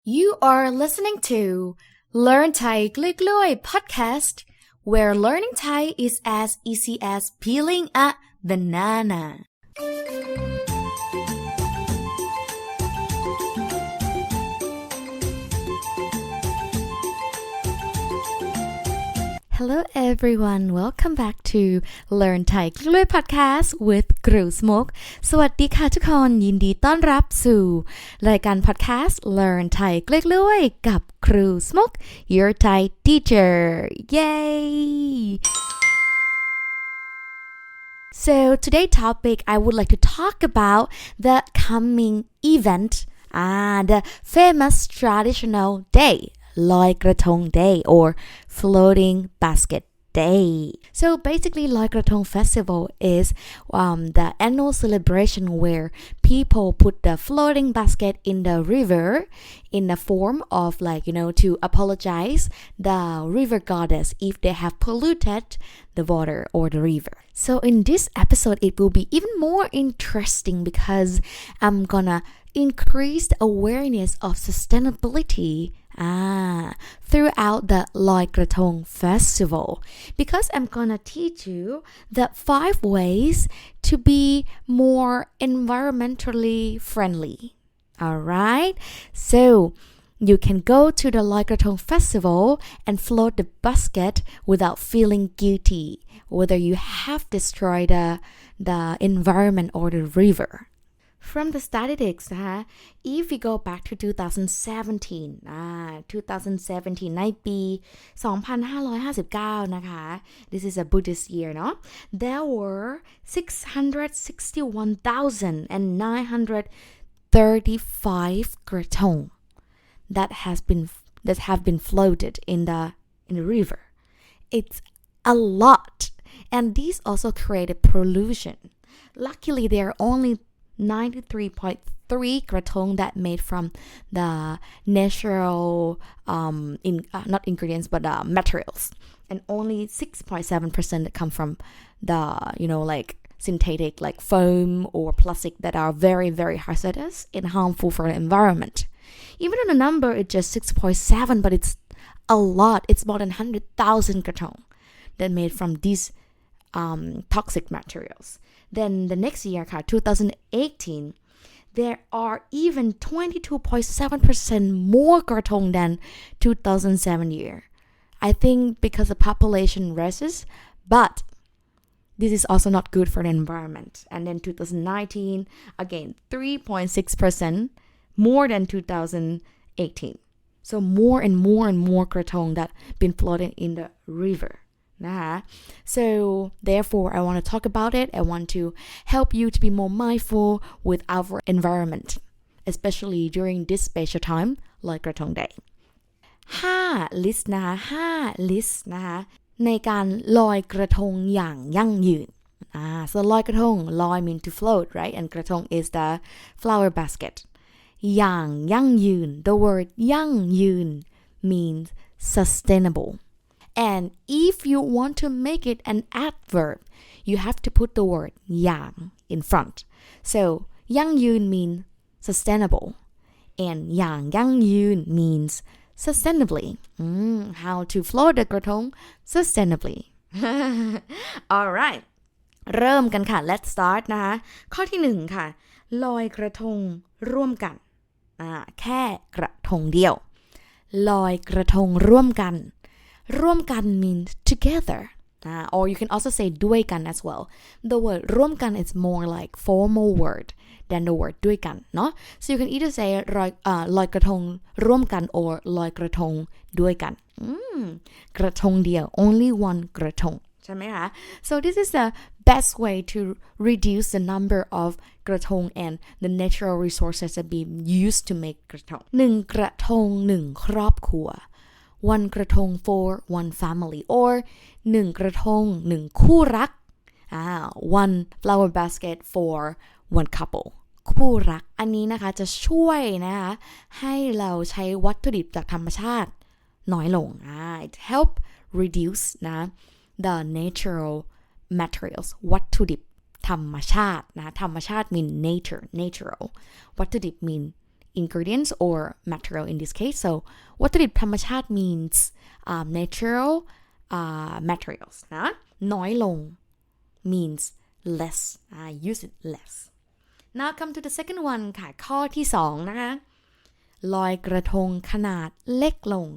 You are listening to Learn Thai กล้วยๆ podcast, where learning Thai is as easy as peeling a banana. Hello everyone, welcome back to Learn Thai กล้วยๆ podcast with ครู Smoke สวัสดีค่ะทุกคนยินดีต้อนรับสู่รายการ podcast Learn Thai กล้วยๆ กับครู Smoke your Thai teacher. Yay! So today's topic I would like to talk about the coming event, the famous traditional day, Loy Krathong Day or Floating Basket Day. So basically Loy Krathong Festival is the annual celebration where people put the floating basket in the river in the form of to apologize the river goddess if they have polluted the water or the river. So in this episode it will be even more interesting because I'm gonna increase the awareness of sustainability throughout the Loy Krathong festival because I'm gonna teach you the 5 ways to be more environmentally friendly. Alright, so you can go to the Loy Krathong festival and float the basket without feeling guilty whether you have destroyed the environment or the river.From the statistics, if we go back to 2017, 2017 ในปี 2559 นะคะ This is a Buddhist year, no? There were 661,935 krathong that have been floated in the river. It's a lot, and these also created pollution. Luckily, there are only 93.3 krathong that made from the natural not ingredients but materials, and only 6.7% that come from the synthetic foam or plastic that are very very hazardous and harmful for the environment. Even though the number is just 6.7, but it's a lot. It's more than 100,000 krathong that made from these toxic materials.Then the next year, 2018, there are even 22.7% more krathong than 2007 year. I think because the population rises, but this is also not good for the environment. And then 2019, again, 3.6% more than 2018. So more and more krathong that been floated in the river.นะคะ So therefore I want to talk about it. I want to help you to be more mindful with our environment, especially during this special time like Krathong Day. 5 list นะคะ5 list นะคะในการลอยกระทงอย่างยั่งยืนSo ลอยกระทงลอย mean to float, right? And กระทง is the flower basket. อย่างยั่งยืน the word ยั่งยืน means sustainable.And if you want to make it an adverb, you have to put the word อย่าง in front. So ยั่งยืน means sustainable, and อย่างยั่งยืน means sustainably. How to float the กระทง sustainably. Alright, เริ่มกันค่ะ Let's start นะคะข้อที่ 1 ค่ะลอยกระทงร่วมกันแค่กระทงเดียวลอยกระทงร่วมกันร่วมกัน means together, or you can also say ด้วยกัน as well. The word ร่วมกัน is more like formal word than the word ด้วยกันเนาะ so you can either say ลอยกระทงร่วมกัน or ลอยกระทงด้วยกันกระทงเดียว only one กระทงใช่ไหมคะ so this is the best way to reduce the number of กระทง and the natural resources that be used to make กระทง1กระทง1ครอบครัวone กระทง for one family or 1กระทง1คู่รักone flower basket for one couple คู่รักอันนี้นะคะจะช่วยนะคะให้เราใช้วัตถุดิบจากธรรมชาติน้อยลงit help reduce นะ the natural materials วัตถุดิบธรรมชาตินะธรรมชาติ mean nature natural วัตถุดิบ mean ingredients or material in this case. So วัตถุดิบธรรมชาติ means natural materials นะน้อยลง means less use it less. Now come to the second one ค่ะข้อที่2นะคะลอยกระทงขนาดเล็กลง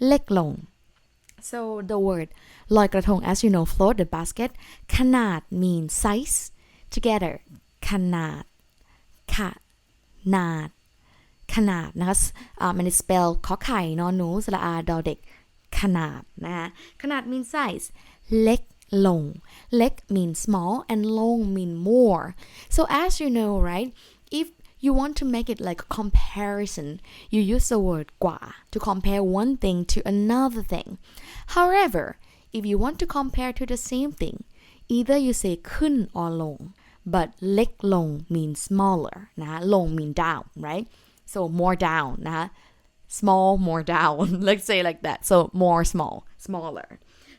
เล็กลง so the word ลอยกระทง as you know float the basket ขนาด means size together ขนาดนะคะมัน spell ขอไข่นอนหนูสระอาดอเด็กขนาดนะคะขนาด means size เล็กลงเล็ก means small and long mean more. So as you know, right, if you want to make it like a comparison, you use the word กว่า to compare one thing to another thing. However, if you want to compare to the same thing, either you say ขึ้น or ลง but เล็กลง means smaller นะคะลง mean down, right? So more down นะคะ small more down let's say like that. So more smaller.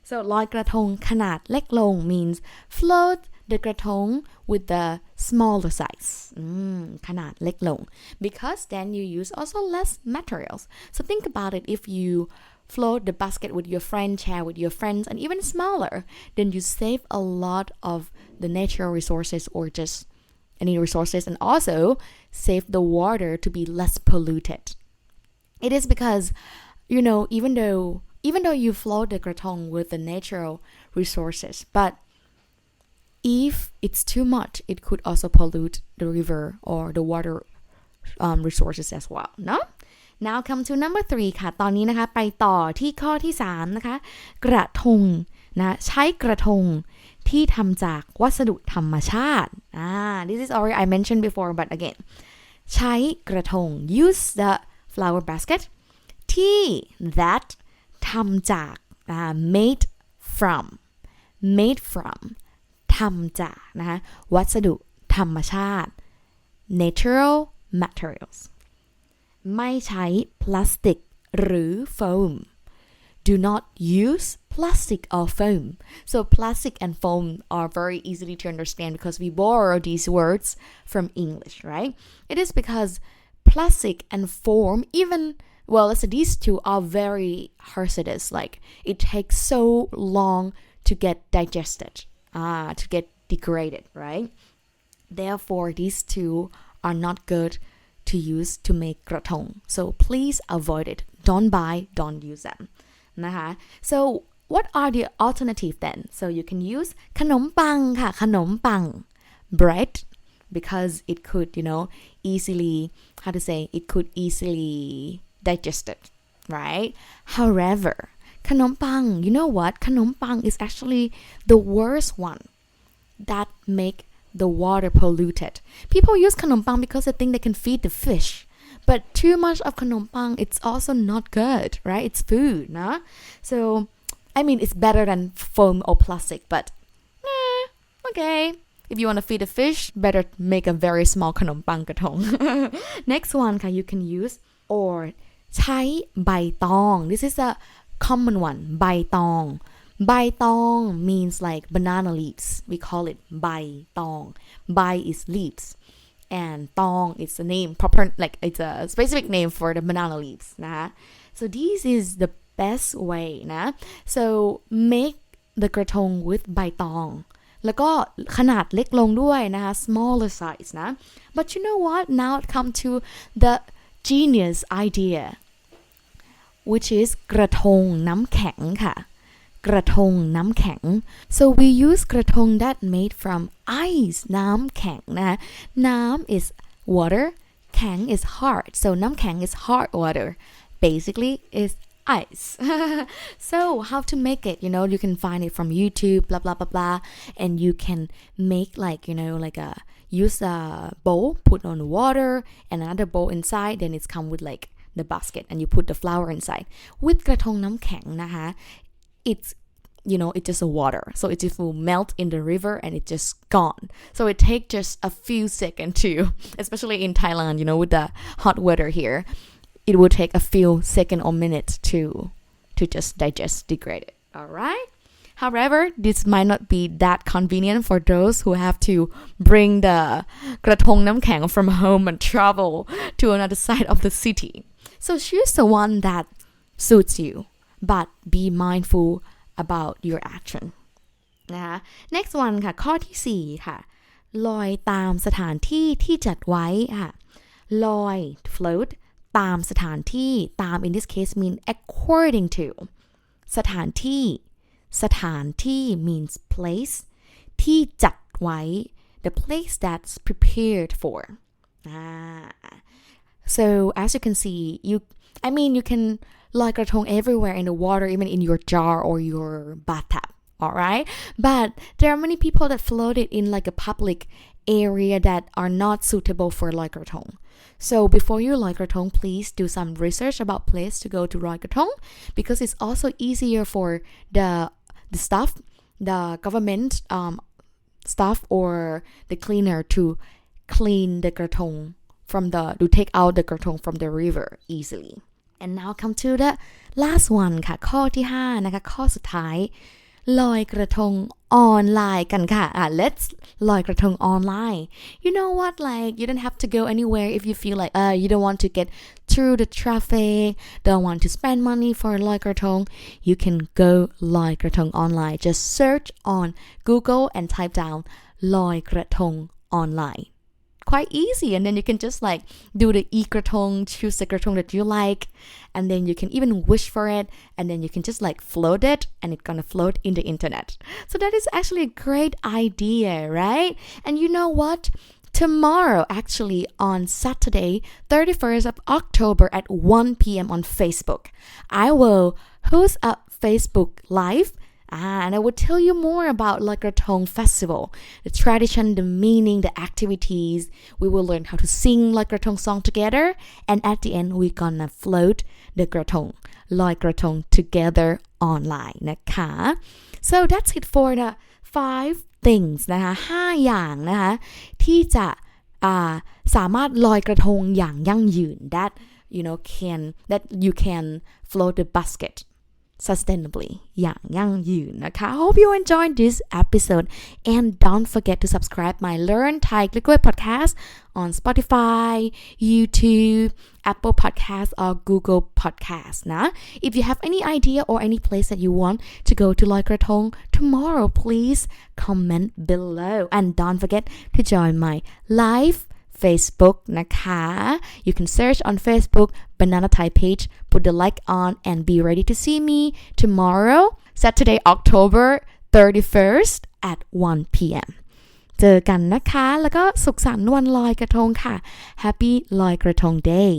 So ลอยกระทงขนาดเล็กลง means float the กระทง with the smaller size ขนาดเล็กลง because then you use also less materials. So think about it, if you float the basket with your friend, share with your friends, and even smaller, then you save a lot of the natural resources or just any resources, and also save the water to be less polluted. It is because, you know, even though you float the กระทง with the natural resources, but if it's too much, it could also pollute the river or the water resources as well. No? Now come to number 3 ค่ะตอนนี้นะคะไปต่อที่ข้อที่3นะคะกระทงนะใช้กระทงที่ทำจากวัสดุธรรมชาติ this is already I mentioned before, but again ใช้กระทง use the flower basket ที่ that ทำจากmade from ทำจากนะคะวัสดุธรรมชาติ natural materials ไม่ใช้พลาสติกหรือ foam. Do not use plastic or foam. So plastic and foam are very easily to understand because we borrow these words from English, right? It is because plastic and foam, even well, let's say these two are very hazardous. Like it takes so long to get digested, to get degraded, right? Therefore, these two are not good to use to make กระทง so please avoid it. Don't buy, don't use them นะคะ so what are the alternative then? So you can use ขนมปังค่ะขนมปัง bread because it could, you know, easily it could easily digest it, right? However, ขนมปัง you know what? ขนมปัง is actually the worst one that make the water polluted. People use ขนมปัง because they think they can feed the fish. But too much of ขนมปัง it's also not good, right? It's food, nah? So, I mean, it's better than foam or plastic, but okay. If you want to feed a fish, better make a very small ขนมปังกระทง Next one ค่ะ you can use or ใช้ใบตอง This is a common one ใบตองใบตอง means like banana leaves. We call it ใบตอง ใบ is leaves and ตอง is a name proper, like it's a specific name for the banana leaves นะคะ so this is the best way นะ so make the กระทง with ใบตองแล้วก็ขนาดเล็กลงด้วยนะคะ smaller size นะ but you know what, now it come to the genius idea which is กระทงน้ำแข็งค่ะกระทงน้ำแข็ง so we use กระทง that made from ice น้ำแข็งนะน้ำ is water แข็ง is hard, so น้ำแข็ง is hard water, basically is ice. So how to make it, you know, you can find it from YouTube, blah blah blah blah, and you can make like, you know, like a use a bowl, put on water and another bowl inside, then it's come with like the basket and you put the flour inside. With กระทงน้ำแข็งนะคะit's, you know, it's just a water, so it just will melt in the river and it's just gone. So it takes just a few seconds to, especially in Thailand, you know, with the hot weather here, it will take a few seconds or minutes to just digest, degrade it. All right. However, this might not be that convenient for those who have to bring the กระทงน้ำแข็ง from home and travel to another side of the city. So choose the one that suits you, but be mindful about your action. นะคะ Next one ค่ะข้อที่4ค่ะลอยตามสถานที่ที่จัดไว้ค่ะลอย float ตามสถานที่ตาม in this case mean according to สถานที่ means place ที่จัดไว้ the place that's prepared for so as you can see you can ลอยกระทง everywhere in the water even in your jar or your bathtub alright but there are many people that float it in like a public area that are not suitable for ลอยกระทงSo before you ลอยกระทง please do some research about place to go to ลอยกระทง because it's also easier for the staff, the government staff or the cleaner to clean the กระทง to take out the กระทง from the river easily. And now come to the last one ค่ะข้อที่5นะคะข้อสุดท้ายลอยกระทงออนไลน์กันค่ะlet's ลอยกระทง online you know what like you don't have to go anywhere if you feel like you don't want to get through the traffic don't want to spend money for ลอยกระทง you can go ลอยกระทง online just search on Google and type down ลอยกระทง online quite easy and then you can just like do the e-gratong choose the gratong that you like and then you can even wish for it and then you can just like float it and it's gonna float in the internet so that is actually a great idea right and you know what tomorrow actually on Saturday 31st of October at 1 p.m. on Facebook I will host a Facebook live and I will tell you more about Loy Krathong festival, the tradition, the meaning, the activities. We will learn how to sing Loy Krathong song together, and at the end, we're gonna float the Krathong, Loy Krathong together online นะคะ So that's it for the 5 things นะคะ5อย่างนะคะที่จะสามารถลอยกระทงอย่างยั่งยืน that you can float the basket.sustainably อย่างยั่งยืนนะคะ Hope you enjoyed this episode and don't forget to subscribe my Learn Thai Liquid podcast on Spotify, YouTube, Apple Podcasts or Google Podcasts นะ If you have any idea or any place that you want to go to ลอยกระทง tomorrow please comment below and don't forget to join my live Facebook นะคะ You can search on Facebook Banana Thai page put the like on and be ready to see me tomorrow Saturday October 31st at 1 p.m. เจอกันนะคะแล้วก็สุขสันต์วันลอยกระทงค่ะ Happy ลอยกระทง Day